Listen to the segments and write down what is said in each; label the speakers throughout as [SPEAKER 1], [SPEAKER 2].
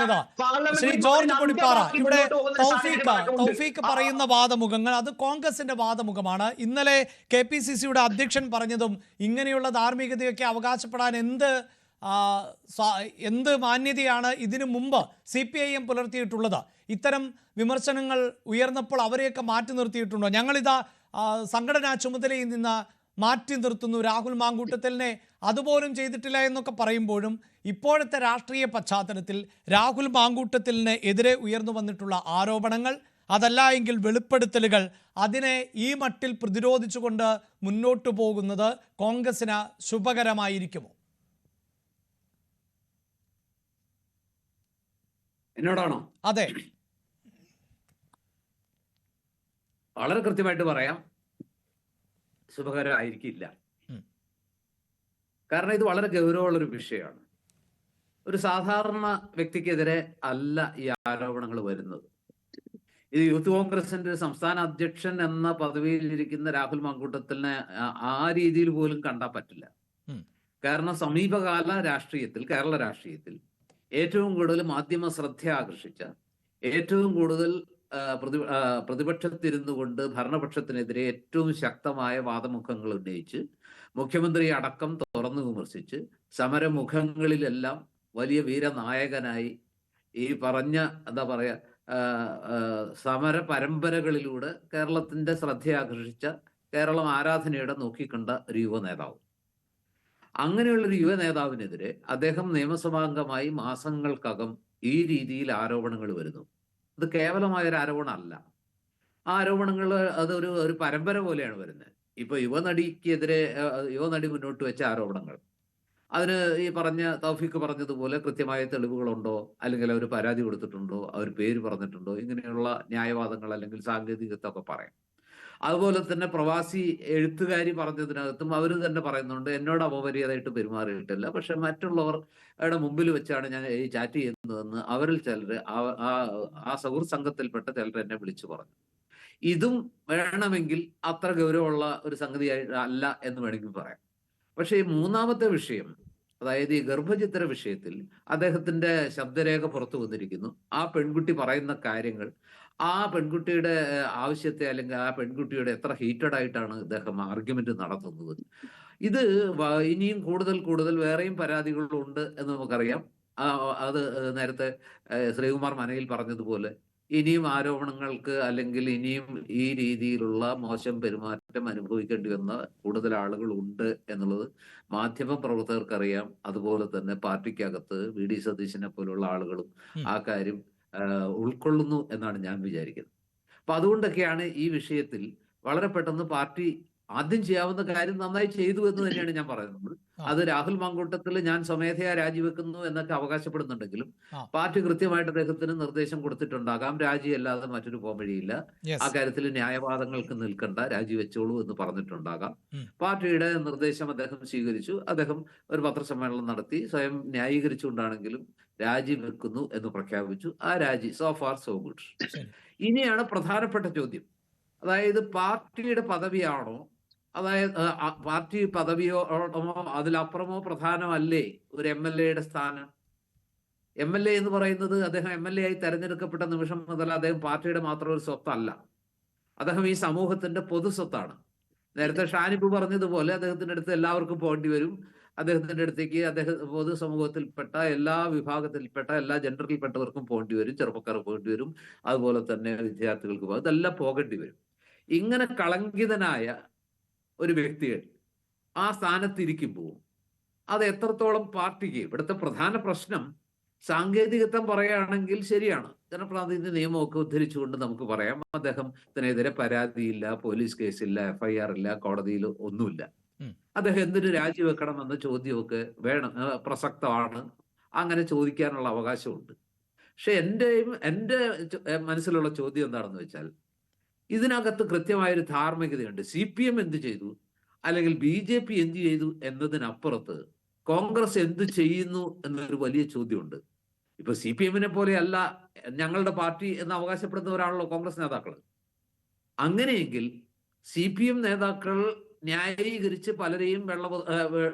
[SPEAKER 1] പറയുന്നത്. ശ്രീ ജോർജ് കൊടിപ്പാറ, ഇവിടെ തൗഫീഖ് പറയുന്ന വാദമുഖങ്ങൾ അത് കോൺഗ്രസിന്റെ വാദമുഖമാണ്. ഇന്നലെ KPCCയുടെ അധ്യക്ഷൻ പറഞ്ഞതും ഇങ്ങനെയുള്ള ധാർമ്മികതയൊക്കെ അവകാശപ്പെടാൻ എന്ത് മാന്യതയാണ് ഇതിനു മുമ്പ് CPIM പുലർത്തിയിട്ടുള്ളത്? ഇത്തരം വിമർശനങ്ങൾ ഉയർന്നപ്പോൾ അവരെയൊക്കെ മാറ്റി നിർത്തിയിട്ടുണ്ടോ? ഞങ്ങളിതാ സംഘടനാ ചുമതലയിൽ നിന്ന് മാറ്റി നിർത്തുന്നു, രാഹുൽ മാങ്കൂട്ടത്തിലിനെ അതുപോലും ചെയ്തിട്ടില്ല എന്നൊക്കെ പറയുമ്പോഴും ഇപ്പോഴത്തെ രാഷ്ട്രീയ പശ്ചാത്തലത്തിൽ രാഹുൽ മാങ്കൂട്ടത്തിലിന് എതിരെ ഉയർന്നു വന്നിട്ടുള്ള ആരോപണങ്ങൾ, അതല്ല എങ്കിൽ വെളിപ്പെടുത്തലുകൾ, അതിനെ ഈ മട്ടിൽ പ്രതിരോധിച്ചുകൊണ്ട് മുന്നോട്ടു പോകുന്നത് കോൺഗ്രസിന് ശുഭകരമായിരിക്കുമോ?
[SPEAKER 2] എന്നോടാണോ?
[SPEAKER 1] അതെ,
[SPEAKER 2] വളരെ കൃത്യമായിട്ട് പറയാം, ശുഭകരമായിരിക്കില്ല. കാരണം ഇത് വളരെ ഗൗരവമുള്ളൊരു വിഷയമാണ്. ഒരു സാധാരണ വ്യക്തിക്കെതിരെ അല്ല ഈ ആരോപണങ്ങൾ വരുന്നത്. ഇത് യൂത്ത് കോൺഗ്രസിന്റെ സംസ്ഥാന അധ്യക്ഷൻ എന്ന പദവിയിലിരിക്കുന്ന രാഹുൽ മാങ്കൂട്ടത്തിലിനെ ആ രീതിയിൽ പോലും കണ്ടാൻ പറ്റില്ല. കാരണം സമീപകാല രാഷ്ട്രീയത്തിൽ, കേരള രാഷ്ട്രീയത്തിൽ ഏറ്റവും കൂടുതൽ മാധ്യമ ശ്രദ്ധ ആകർഷിച്ച, ഏറ്റവും കൂടുതൽ പ്രതിപക്ഷത്തിരുന്നു കൊണ്ട് ഭരണപക്ഷത്തിനെതിരെ ഏറ്റവും ശക്തമായ വാദമുഖങ്ങൾ ഉന്നയിച്ച് മുഖ്യമന്ത്രി അടക്കം തുറന്നു വിമർശിച്ച് സമരമുഖങ്ങളിലെല്ലാം വലിയ വീരനായകനായി ഈ പറഞ്ഞ എന്താ പറയാ സമര പരമ്പരകളിലൂടെ കേരളത്തിന്റെ ശ്രദ്ധ ആകർഷിച്ച, കേരളം ആരാധനയോടെ നോക്കിക്കണ്ട ഒരു യുവ നേതാവ്. അങ്ങനെയുള്ളൊരു യുവ നേതാവിനെതിരെ അദ്ദേഹം നിയമസഭാംഗമായി മാസങ്ങൾക്കകം ഈ രീതിയിൽ ആരോപണങ്ങൾ വരുന്നു. ഇത് കേവലമായൊരു ആരോപണമല്ല. ആ ആരോപണങ്ങൾ അതൊരു പരമ്പര പോലെയാണ് വരുന്നത്. ഇപ്പൊ യുവനടി മുന്നോട്ട് വെച്ച ആരോപണങ്ങൾ, അതിന് ഈ പറഞ്ഞ തൗഫീഖ് പറഞ്ഞതുപോലെ കൃത്യമായ തെളിവുകളുണ്ടോ, അല്ലെങ്കിൽ അവർ പരാതി കൊടുത്തിട്ടുണ്ടോ, അവർ പേര് പറഞ്ഞിട്ടുണ്ടോ, ഇങ്ങനെയുള്ള ന്യായവാദങ്ങൾ അല്ലെങ്കിൽ സാങ്കേതികത്വമൊക്കെ പറയാം. അതുപോലെ തന്നെ പ്രവാസി എഴുത്തുകാരി പറഞ്ഞതിനകത്തും അവർ തന്നെ പറയുന്നുണ്ട്, എന്നോട് അപമര്യാദയായിട്ട് പെരുമാറിയിട്ടില്ല, പക്ഷെ മറ്റുള്ളവരുടെ മുമ്പിൽ വെച്ചാണ് ഞാൻ ഈ ചാറ്റ് ചെയ്യുന്നതെന്ന് അവരിൽ ചിലർ, ആ സുഹൃത്ത് സംഘത്തിൽപ്പെട്ട ചിലർ എന്നെ വിളിച്ചു പറഞ്ഞു. ഇതും വേണമെങ്കിൽ അത്ര ഗൗരവമുള്ള ഒരു സംഗതിയായിട്ട് അല്ല എന്ന് വേണമെങ്കിൽ പറയാം. പക്ഷെ ഈ മൂന്നാമത്തെ വിഷയം, അതായത് ഈ ഗർഭചിത്ര വിഷയത്തിൽ അദ്ദേഹത്തിന്റെ ശബ്ദരേഖ പുറത്തു വന്നിരിക്കുന്നു. ആ പെൺകുട്ടി പറയുന്ന കാര്യങ്ങൾ, ആ പെൺകുട്ടിയുടെ ആവശ്യത്തെ അല്ലെങ്കിൽ ആ പെൺകുട്ടിയുടെ എത്ര ഹീറ്റഡ് ആയിട്ടാണ് അദ്ദേഹം ആർഗ്യുമെന്റ് നടത്തുന്നത്. ഇത് ഇനിയും കൂടുതൽ വേറെയും പരാതികളുണ്ട് എന്ന് നമുക്കറിയാം. അത് നേരത്തെ ശ്രീകുമാർ മനയിൽ പറഞ്ഞതുപോലെ ഇനിയും ആരോപണങ്ങൾക്ക് അല്ലെങ്കിൽ ഇനിയും ഈ രീതിയിലുള്ള മോശം പെരുമാറ്റം അനുഭവിക്കേണ്ടി വന്ന കൂടുതൽ ആളുകൾ ഉണ്ട് എന്നുള്ളത് മാധ്യമ പ്രവർത്തകർക്കറിയാം. അതുപോലെ തന്നെ പാർട്ടിക്കകത്ത് VD സതീശനെ പോലുള്ള ആളുകളും ആ കാര്യം ഉൾക്കൊള്ളുന്നു എന്നാണ് ഞാൻ വിചാരിക്കുന്നത്. അപ്പൊ അതുകൊണ്ടൊക്കെയാണ് ഈ വിഷയത്തിൽ വളരെ പെട്ടെന്ന് പാർട്ടി ആദ്യം ചെയ്യാവുന്ന കാര്യം നന്നായി ചെയ്തു എന്ന് തന്നെയാണ് ഞാൻ പറയുന്നത്. അത് രാഹുൽ മാങ്കൂട്ടത്തിൽ ഞാൻ സ്വമേധയാ രാജിവെക്കുന്നു എന്നൊക്കെ അവകാശപ്പെടുന്നുണ്ടെങ്കിലും പാർട്ടി കൃത്യമായിട്ട് അദ്ദേഹത്തിന് നിർദ്ദേശം കൊടുത്തിട്ടുണ്ടാകാം, രാജിയല്ലാതെ മറ്റൊരു പോംവഴിയില്ല, ആ കാര്യത്തിൽ ന്യായവാദങ്ങൾക്ക് നിൽക്കണ്ട, രാജിവെച്ചോളൂ എന്ന് പറഞ്ഞിട്ടുണ്ടാകാം. പാർട്ടിയുടെ നിർദ്ദേശം അദ്ദേഹം സ്വീകരിച്ചു. അദ്ദേഹം ഒരു പത്രസമ്മേളനം നടത്തി സ്വയം ന്യായീകരിച്ചുകൊണ്ടാണെങ്കിലും രാജിവെക്കുന്നു എന്ന് പ്രഖ്യാപിച്ചു. ആ രാജി സോ ഫാർ സോ ഗുഡ്. ഇനിയാണ് പ്രധാനപ്പെട്ട ചോദ്യം, അതായത് പാർട്ടിയുടെ പദവിയാണോ, അതായത് പാർട്ടി പദവിയോടമോ അതിലപ്പുറമോ പ്രധാനമല്ലേ ഒരു MLA-യുടെ സ്ഥാനം? MLA എന്ന് പറയുന്നത് അദ്ദേഹം MLA ആയി തെരഞ്ഞെടുക്കപ്പെട്ട നിമിഷം മുതൽ അദ്ദേഹം പാർട്ടിയുടെ മാത്രം ഒരു സ്വത്തല്ല, അദ്ദേഹം ഈ സമൂഹത്തിന്റെ പൊതു സ്വത്താണ്. നേരത്തെ ഷാനിബ് പറഞ്ഞതുപോലെ അദ്ദേഹത്തിന്റെ അടുത്ത് എല്ലാവർക്കും പോകേണ്ടി വരും. അദ്ദേഹത്തിന്റെ അടുത്തേക്ക് പൊതുസമൂഹത്തിൽപ്പെട്ട എല്ലാ വിഭാഗത്തിൽപ്പെട്ട എല്ലാ ജെൻഡറിൽപ്പെട്ടവർക്കും പോകേണ്ടി വരും, ചെറുപ്പക്കാർ പോകേണ്ടി വരും, അതുപോലെ തന്നെ വിദ്യാർത്ഥികൾക്ക് പോകും, ഇതെല്ലാം പോകേണ്ടി വരും. ഇങ്ങനെ കളങ്കിതനായ ഒരു വ്യക്തികൾ ആ സ്ഥാനത്തിരിക്കുമ്പോൾ അത് എത്രത്തോളം പാർട്ടിക്ക്, ഇവിടുത്തെ പ്രധാന പ്രശ്നം സാങ്കേതികത്വം പറയുകയാണെങ്കിൽ ശരിയാണ്, ജനപ്രാതിനിധ്യ നിയമമൊക്കെ ഉദ്ധരിച്ചുകൊണ്ട് നമുക്ക് പറയാം അദ്ദേഹത്തിനെതിരെ പരാതിയില്ല, പോലീസ് കേസില്ല, FIR ഇല്ല, കോടതിയിൽ ഒന്നുമില്ല, അദ്ദേഹം എന്തിനു രാജിവെക്കണം എന്ന ചോദ്യമൊക്കെ പ്രസക്തമാണ്, അങ്ങനെ ചോദിക്കാനുള്ള അവകാശമുണ്ട്. പക്ഷെ എൻ്റെ മനസ്സിലുള്ള ചോദ്യം എന്താണെന്ന് വെച്ചാൽ, ഇതിനകത്ത് കൃത്യമായൊരു ധാർമ്മികതയുണ്ട്. CPM എന്ത് ചെയ്തു അല്ലെങ്കിൽ BJP എന്ത് ചെയ്തു എന്നതിനപ്പുറത്ത് കോൺഗ്രസ് എന്ത് ചെയ്യുന്നു എന്നൊരു വലിയ ചോദ്യമുണ്ട്. ഇപ്പൊ CPM-നെ പോലെയല്ല ഞങ്ങളുടെ പാർട്ടി എന്ന് അവകാശപ്പെടുന്നവരാണല്ലോ കോൺഗ്രസ് നേതാക്കൾ. അങ്ങനെയെങ്കിൽ CPM നേതാക്കൾ ന്യായീകരിച്ച് പലരെയും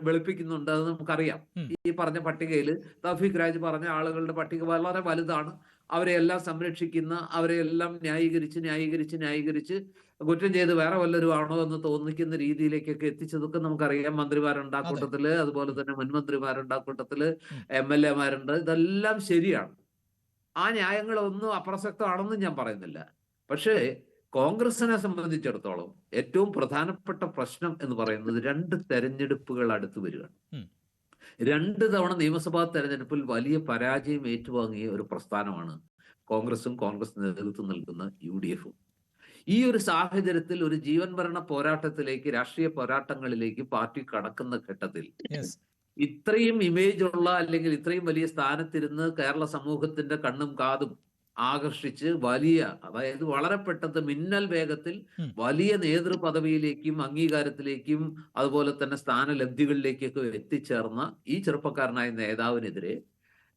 [SPEAKER 2] വെളുപ്പിക്കുന്നുണ്ട്. അത് നമുക്കറിയാം.
[SPEAKER 1] ഉം.
[SPEAKER 2] ഈ പറഞ്ഞ പട്ടികയിൽ തൗഫീഖ് രാജ് പറഞ്ഞ ആളുകളുടെ പട്ടിക വളരെ വലുതാണ്. അവരെയെല്ലാം സംരക്ഷിക്കുന്ന, അവരെയെല്ലാം ന്യായീകരിച്ച് കുറ്റം ചെയ്ത് വേറെ വല്ലവരും ആണോ എന്ന് തോന്നിക്കുന്ന രീതിയിലേക്കൊക്കെ എത്തിച്ചതൊക്കെ നമുക്കറിയാം. മന്ത്രിമാരുണ്ട് ആ
[SPEAKER 1] അതെ.
[SPEAKER 2] കൂട്ടത്തില്, അതുപോലെ തന്നെ മുൻ മന്ത്രിമാരുണ്ട് ആ കൂട്ടത്തില്,
[SPEAKER 1] ഉം.
[SPEAKER 2] MLA മാരുണ്ട്. ഇതെല്ലാം ശരിയാണ്. ആ ന്യായങ്ങളൊന്നും അപ്രസക്തമാണെന്നും ഞാൻ പറയുന്നില്ല. പക്ഷേ കോൺഗ്രസിനെ സംബന്ധിച്ചിടത്തോളം ഏറ്റവും പ്രധാനപ്പെട്ട പ്രശ്നം എന്ന് പറയുന്നത് 2 തെരഞ്ഞെടുപ്പുകൾ അടുത്ത് വരികയാണ്.
[SPEAKER 1] ഉം.
[SPEAKER 2] 2 തവണ നിയമസഭാ തെരഞ്ഞെടുപ്പിൽ വലിയ പരാജയം ഏറ്റുവാങ്ങിയ ഒരു പ്രസ്ഥാനമാണ് കോൺഗ്രസും കോൺഗ്രസ് നേതൃത്വം നൽകുന്ന UDF-ഉം. ഈ ഒരു സാഹചര്യത്തിൽ ഒരു ജീവൻ മരണ പോരാട്ടത്തിലേക്ക്, രാഷ്ട്രീയ പോരാട്ടങ്ങളിലേക്ക് പാർട്ടി കടക്കുന്ന ഘട്ടത്തിൽ
[SPEAKER 1] യെസ്.
[SPEAKER 2] ഇത്രയും ഇമേജ് ഉള്ള, അല്ലെങ്കിൽ ഇത്രയും വലിയ സ്ഥാനത്തിരുന്ന് കേരള സമൂഹത്തിന്റെ കണ്ണും കാതും ആകർഷിച്ച് അതായത് വളരെ പെട്ടെന്ന് മിന്നൽ വേഗത്തിൽ
[SPEAKER 1] ഉം.
[SPEAKER 2] വലിയ നേതൃപദവിയിലേക്കും അംഗീകാരത്തിലേക്കും അതുപോലെ തന്നെ സ്ഥാനലബ്ധികളിലേക്കൊക്കെ എത്തിച്ചേർന്ന ഈ ചെറുപ്പക്കാരനായ നേതാവിനെതിരെ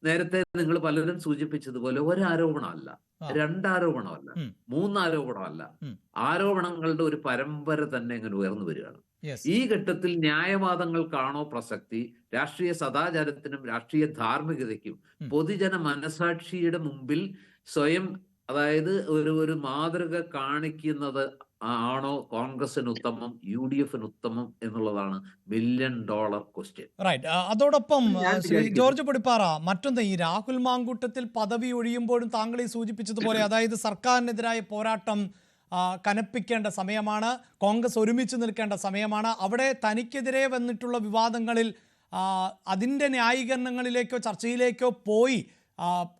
[SPEAKER 2] നേരത്തെ നിങ്ങൾ പലരും സൂചിപ്പിച്ചതുപോലെ ഒരാരോപണമല്ല,
[SPEAKER 1] ആ.
[SPEAKER 2] 2 ആരോപണമല്ല,
[SPEAKER 1] ഉം.
[SPEAKER 2] 3 ആരോപണമല്ല,
[SPEAKER 1] ഉം.
[SPEAKER 2] ആരോപണങ്ങളുടെ ഒരു പരമ്പര തന്നെ ഇങ്ങനെ ഉയർന്നു വരികയാണ്.
[SPEAKER 1] യെസ്.
[SPEAKER 2] ഈ ഘട്ടത്തിൽ ന്യായവാദങ്ങൾക്കാണോ പ്രസക്തി, രാഷ്ട്രീയ സദാചാരത്തിനും രാഷ്ട്രീയ ധാർമ്മികതയ്ക്കും
[SPEAKER 1] ഉം.
[SPEAKER 2] പൊതുജന മനസാക്ഷിയുടെ മുമ്പിൽ സ്വയം, അതായത് ഒരു മാതൃക കാണിക്കുന്നത് ആണോ കോൺഗ്രസിന് ഉത്തമം, UDF-ന് ഉത്തമം എന്നുള്ളതാണ് $1 മില്യൺ ക്വസ്റ്റ്യൻ.
[SPEAKER 1] റൈറ്റ്. അതോടൊപ്പം
[SPEAKER 2] ഞാൻ
[SPEAKER 1] ശ്രീ
[SPEAKER 2] വിചാരിക്കുന്നു.
[SPEAKER 1] ജോർജ് പൊടിപ്പാറ, മറ്റൊന്ന്, ഈ രാഹുൽ മാങ്കൂട്ടത്തിൽ പദവി ഒഴിയുമ്പോഴും താങ്കൾ ഈ സൂചിപ്പിച്ചതുപോലെ, അതായത് സർക്കാരിനെതിരായ പോരാട്ടം കനപ്പിക്കേണ്ട സമയമാണ്, കോൺഗ്രസ് ഒരുമിച്ച് നിൽക്കേണ്ട സമയമാണ്. അവിടെ തനിക്കെതിരെ വന്നിട്ടുള്ള വിവാദങ്ങളിൽ അതിൻ്റെ ന്യായീകരണങ്ങളിലേക്കോ ചർച്ചയിലേക്കോ പോയി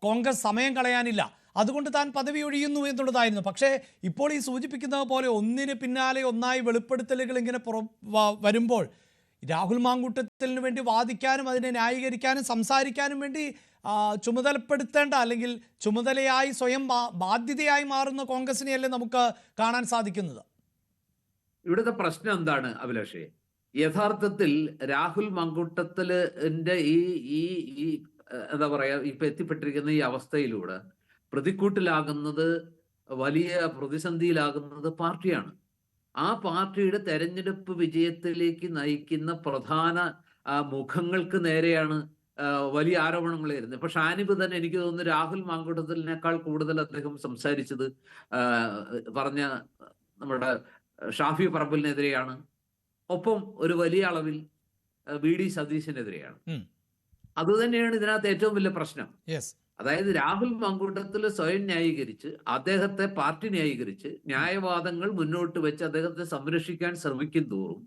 [SPEAKER 1] കോൺഗ്രസ് സമയം കളയാനില്ല, അതുകൊണ്ട് താൻ പദവി ഒഴിയുന്നു എന്നുള്ളതായിരുന്നു. പക്ഷേ ഇപ്പോൾ ഈ സൂചിപ്പിക്കുന്നത് പോലെ ഒന്നിന് പിന്നാലെ ഒന്നായി വെളിപ്പെടുത്തലുകൾ ഇങ്ങനെ വരുമ്പോൾ രാഹുൽ മാങ്കൂട്ടത്തിന് വേണ്ടി വാദിക്കാനും അതിനെ ന്യായീകരിക്കാനും സംസാരിക്കാനും വേണ്ടി ചുമതലപ്പെടുത്തേണ്ട, അല്ലെങ്കിൽ ചുമതലയായി സ്വയം ബാധ്യതയായി മാറുന്ന കോൺഗ്രസിനെയല്ലേ നമുക്ക് കാണാൻ സാധിക്കുന്നത്?
[SPEAKER 2] ഇവിടുത്തെ പ്രശ്നം എന്താണ് അഭിലാഷേ? യഥാർത്ഥത്തിൽ രാഹുൽ മാങ്കൂട്ടത്തിലിന്റെ ഈ എന്താ പറയാ, ഇപ്പൊ എത്തിപ്പെട്ടിരിക്കുന്ന ഈ അവസ്ഥയിലൂടെ പ്രതിക്കൂട്ടിലാകുന്നത്, വലിയ പ്രതിസന്ധിയിലാകുന്നത് പാർട്ടിയാണ്. ആ പാർട്ടിയുടെ തെരഞ്ഞെടുപ്പ് വിജയത്തിലേക്ക് നയിക്കുന്ന പ്രധാന മുഖങ്ങൾക്ക് നേരെയാണ് വലിയ ആരോപണങ്ങൾ വരുന്നത്. ഇപ്പൊ ഷാനിബ് തന്നെ എനിക്ക് തോന്നുന്നു രാഹുൽ മാങ്കൂട്ടത്തിലിനേക്കാൾ കൂടുതൽ അദ്ദേഹം സംസാരിച്ചത് പറഞ്ഞ നമ്മുടെ ഷാഫി പറമ്പിലിനെതിരെയാണ്. ഒപ്പം ഒരു വലിയ അളവിൽ VD സതീശനെതിരെയാണ്. അതുതന്നെയാണ് ഇതിനകത്ത് ഏറ്റവും വലിയ പ്രശ്നം. അതായത് രാഹുൽ മാങ്കൂട്ടത്തിൽ സ്വയം ന്യായീകരിച്ച്, അദ്ദേഹത്തെ പാർട്ടി ന്യായീകരിച്ച്, ന്യായവാദങ്ങൾ മുന്നോട്ട് വെച്ച് അദ്ദേഹത്തെ സംരക്ഷിക്കാൻ ശ്രമിക്കും തോറും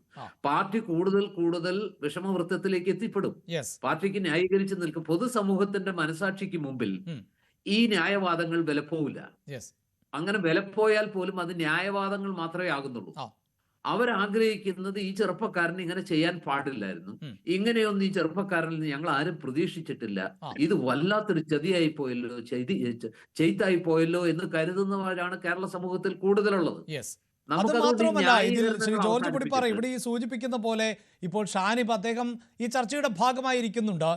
[SPEAKER 2] പാർട്ടി കൂടുതൽ വിഷമവൃത്തത്തിലേക്ക് എത്തിപ്പെടും. പാർട്ടിക്ക് ന്യായീകരിച്ച് നിൽക്കും. പൊതുസമൂഹത്തിന്റെ മനസാക്ഷിക്ക് മുമ്പിൽ ഈ ന്യായവാദങ്ങൾ വിലപ്പോവില്ല. അങ്ങനെ വിലപ്പോയാൽ പോലും അത് ന്യായവാദങ്ങൾ മാത്രമേ ആകുന്നുള്ളൂ. അവരാഗ്രഹിക്കുന്നത് ഈ ചെറുപ്പക്കാരന് ഇങ്ങനെ ചെയ്യാൻ പാടില്ലായിരുന്നു, ഇങ്ങനെയൊന്നും ഈ ചെറുപ്പക്കാരനിൽ നിന്ന് ഞങ്ങൾ ആരും പ്രതീക്ഷിച്ചിട്ടില്ല, ഇത് വല്ലാത്തൊരു ചതിയായി പോയല്ലോ, ചെയ്തായി പോയല്ലോ എന്ന് കരുതുന്നവരാണ് കേരള സമൂഹത്തിൽ കൂടുതലുള്ളത്.
[SPEAKER 1] അത് മാത്രമല്ല, ഇതിൽ ശ്രീ ജോർജ് പൊടിപ്പാറ ഇവിടെ ഈ സൂചിപ്പിക്കുന്ന പോലെ ഇപ്പോൾ ഷാനിബ് അദ്ദേഹം ഈ ചർച്ചയുടെ ഭാഗമായിരിക്കുന്നുണ്ട്.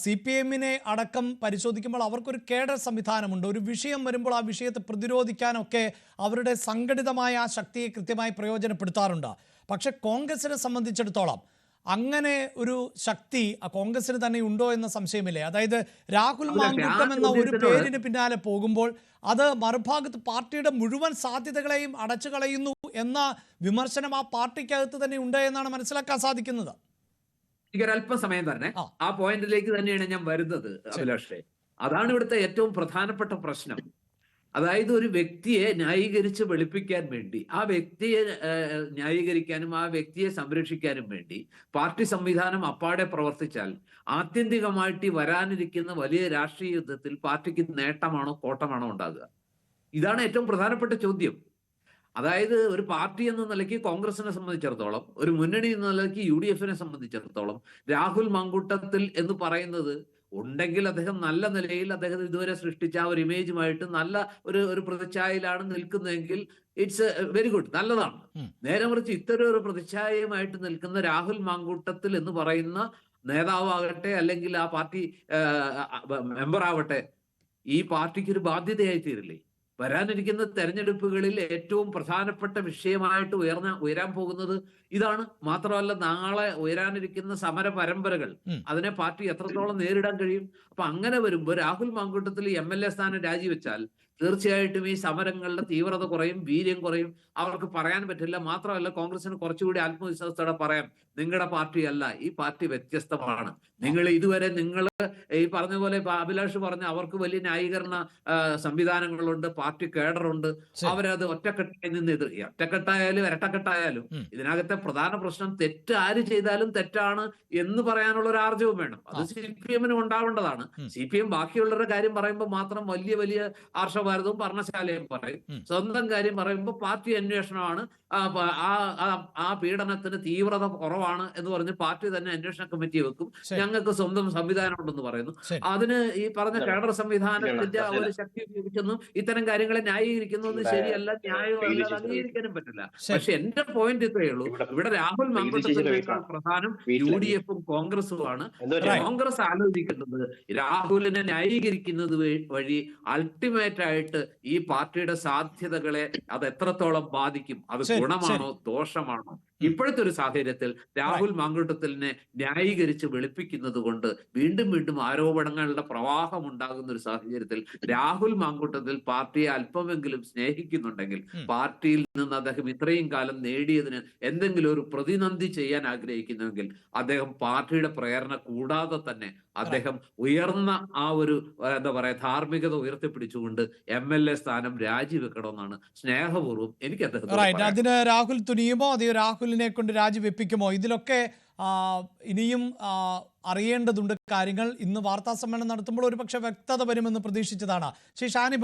[SPEAKER 1] CPM-നെ അടക്കം പരിശോധിക്കുമ്പോൾ അവർക്കൊരു കേഡർ സംവിധാനമുണ്ട്. ഒരു വിഷയം വരുമ്പോൾ ആ വിഷയത്തെ പ്രതിരോധിക്കാനൊക്കെ അവരുടെ സംഘടിതമായ ആ ശക്തിയെ കൃത്യമായി പ്രയോജനപ്പെടുത്താറുണ്ട്. പക്ഷെ കോൺഗ്രസിനെ സംബന്ധിച്ചിടത്തോളം അങ്ങനെ ഒരു ശക്തി കോൺഗ്രസിന് തന്നെ ഉണ്ടോ എന്ന സംശയമില്ലേ? അതായത് രാഹുൽ മാങ്കൂട്ടം എന്ന ഒരു പേരിന് പിന്നാലെ പോകുമ്പോൾ അത് മറുഭാഗത്ത് പാർട്ടിയുടെ മുഴുവൻ സാധ്യതകളെയും അടച്ചു കളയുന്നു എന്ന വിമർശനം ആ പാർട്ടിക്കകത്ത് തന്നെ ഉണ്ട് എന്നാണ് മനസ്സിലാക്കാൻ സാധിക്കുന്നത്.
[SPEAKER 2] എനിക്കൊരല്പം സമയം തന്നെ ആ പോയിന്റിലേക്ക് തന്നെയാണ് ഞാൻ വരുന്നത് അഭിലാഷേ. അതാണ് ഇവിടുത്തെ ഏറ്റവും പ്രധാനപ്പെട്ട പ്രശ്നം. അതായത് ഒരു വ്യക്തിയെ ന്യായീകരിച്ച് വെളുപ്പിക്കാൻ വേണ്ടി, ആ വ്യക്തിയെ ന്യായീകരിക്കാനും ആ വ്യക്തിയെ സംരക്ഷിക്കാനും വേണ്ടി പാർട്ടി സംവിധാനം അപ്പാടെ പ്രവർത്തിച്ചാൽ ആത്യന്തികമായിട്ട് വരാനിരിക്കുന്ന വലിയ രാഷ്ട്രീയ യുദ്ധത്തിൽ പാർട്ടിക്ക് നേട്ടമാണോ കോട്ടമാണോ ഉണ്ടാകുക? ഇതാണ് ഏറ്റവും പ്രധാനപ്പെട്ട ചോദ്യം. അതായത് ഒരു പാർട്ടി എന്ന നിലയ്ക്ക് കോൺഗ്രസിനെ സംബന്ധിച്ചിടത്തോളം, ഒരു മുന്നണി എന്ന നിലയ്ക്ക് UDF-നെ സംബന്ധിച്ചിടത്തോളം രാഹുൽ മാങ്കൂട്ടത്തിൽ എന്ന് പറയുന്നത് ഉണ്ടെങ്കിൽ അദ്ദേഹം നല്ല നിലയിൽ അദ്ദേഹം ഇതുവരെ സൃഷ്ടിച്ച ആ ഒരു ഇമേജുമായിട്ട് നല്ല ഒരു പ്രതിച്ഛായയിലാണ് നിൽക്കുന്നതെങ്കിൽ ഇറ്റ്സ് വെരി ഗുഡ്, നല്ലതാണ്. നേരെ മറിച്ച് ഇത്തരം ഒരു പ്രതിച്ഛായയുമായിട്ട് നിൽക്കുന്ന രാഹുൽ മാങ്കൂട്ടത്തിൽ എന്ന് പറയുന്ന നേതാവാകട്ടെ, അല്ലെങ്കിൽ ആ പാർട്ടി മെമ്പർ ആവട്ടെ, ഈ പാർട്ടിക്ക് ഒരു ബാധ്യതയായി തീരില്ലേ? വരാനിരിക്കുന്ന തെരഞ്ഞെടുപ്പുകളിൽ ഏറ്റവും പ്രധാനപ്പെട്ട വിഷയമായിട്ട് ഉയരാൻ പോകുന്നത് ഇതാണ്. മാത്രമല്ല നാളെ ഉയരാനിരിക്കുന്ന സമര പരമ്പരകൾ, അതിനെ പാർട്ടി എത്രത്തോളം നേരിടാൻ കഴിയും. അപ്പൊ അങ്ങനെ വരുമ്പോൾ രാഹുൽ മാങ്കൂട്ടത്തിൽ MLA സ്ഥാനം രാജിവെച്ചാൽ തീർച്ചയായിട്ടും ഈ സമരങ്ങളുടെ തീവ്രത കുറയും, വീര്യം കുറയും. അവർക്ക് പറയാൻ പറ്റില്ല. മാത്രമല്ല കോൺഗ്രസിന് കുറച്ചുകൂടി ആത്മവിശ്വാസത്തോടെ പറയാം, നിങ്ങളുടെ പാർട്ടി അല്ല, ഈ പാർട്ടി വ്യത്യസ്തമാണ്. നിങ്ങൾ ഇതുവരെ ഈ പറഞ്ഞ പോലെ ഇപ്പൊ അഭിലാഷ് പറഞ്ഞ അവർക്ക് വലിയ ന്യായീകരണ സംവിധാനങ്ങളുണ്ട്, പാർട്ടി കേഡറുണ്ട്. അവരത് ഒറ്റക്കെട്ടായി നിന്ന് ഒറ്റക്കെട്ടായാലും ഇരട്ടക്കെട്ടായാലും ഇതിനകത്തെ പ്രധാന പ്രശ്നം തെറ്റ് ആര് ചെയ്താലും തെറ്റാണ് എന്ന് പറയാനുള്ള ഒരു ആർജവും വേണം. അത് CPM ഉണ്ടാവേണ്ടതാണ്. CPM ബാക്കിയുള്ളവരുടെ കാര്യം പറയുമ്പോൾ മാത്രം വലിയ വലിയ ആർഷഭാരതവും ഭരണശാലയും പറയും. സ്വന്തം കാര്യം പറയുമ്പോൾ പാർട്ടി അന്വേഷണമാണ്, ആ പീഡനത്തിന് തീവ്രത കുറവാണ് എന്ന് പറഞ്ഞ് പാർട്ടി തന്നെ അന്വേഷണ കമ്മിറ്റി വെക്കും. ഞങ്ങൾക്ക് സ്വന്തം സംവിധാനം ഉണ്ടെന്ന് പറയുന്നു. അതിന് ഈ പറഞ്ഞ കേഡർ സംവിധാനത്തിന്റെ ഒരു ശക്തി ഉപയോഗിക്കുന്നു, ഇത്തരം കാര്യങ്ങളെ ന്യായീകരിക്കുന്നു. ശരിയല്ല, ന്യായമല്ല, അംഗീകരിക്കാനും പറ്റില്ല. പക്ഷെ എന്റെ പോയിന്റ് ഇത്രയേ ഉള്ളൂ, ഇവിടെ രാഹുൽ മാങ്കൂട്ടത്തിനേക്കാൾ പ്രധാനം UDF-ഉം കോൺഗ്രസുമാണ്. കോൺഗ്രസ് ആലോചിക്കേണ്ടത് രാഹുലിനെ ന്യായീകരിക്കുന്നത് വഴി അൾട്ടിമേറ്റ് ആയിട്ട് ഈ പാർട്ടിയുടെ സാധ്യതകളെ അത് എത്രത്തോളം ബാധിക്കും, അത് ഗുണമാണോ ദോഷമാണോ. ഇപ്പോഴത്തെ ഒരു സാഹചര്യത്തിൽ രാഹുൽ മാങ്കൂട്ടത്തിലിനെ ന്യായീകരിച്ച് വെളുപ്പിക്കുന്നത് കൊണ്ട് വീണ്ടും വീണ്ടും ആരോപണങ്ങളുടെ പ്രവാഹം ഉണ്ടാകുന്ന ഒരു സാഹചര്യത്തിൽ രാഹുൽ മാങ്കൂട്ടത്തിൽ പാർട്ടിയെ അല്പമെങ്കിലും സ്നേഹിക്കുന്നുണ്ടെങ്കിൽ, പാർട്ടിയിൽ നിന്ന് അദ്ദേഹം ഇത്രയും കാലം നേടിയതിന് എന്തെങ്കിലും ഒരു പ്രതിനന്ദി ചെയ്യാൻ ആഗ്രഹിക്കുന്നുവെങ്കിൽ അദ്ദേഹം പാർട്ടിയുടെ പ്രേരണ കൂടാതെ തന്നെ അദ്ദേഹം ഉയർന്ന ആ ഒരു എന്താ പറയാ ധാർമ്മികത ഉയർത്തിപ്പിടിച്ചുകൊണ്ട് MLA സ്ഥാനം രാജിവെക്കണമെന്നാണ് സ്നേഹപൂർവ്വം എനിക്ക് അദ്ദേഹം.
[SPEAKER 1] അതിന് രാഹുൽ തുനിയുമോ അതെയോ രാഹുലിനെ കൊണ്ട് രാജിവെപ്പിക്കുമോ? ഇതിലൊക്കെ ഇനിയും അറിയേണ്ടതുണ്ട് കാര്യങ്ങൾ. ഇന്ന് വാർത്താ സമ്മേളനം നടത്തുമ്പോൾ ഒരുപക്ഷെ വ്യക്തത വരുമെന്ന് പ്രതീക്ഷിച്ചതാണ്. ശ്രീ ഷാനി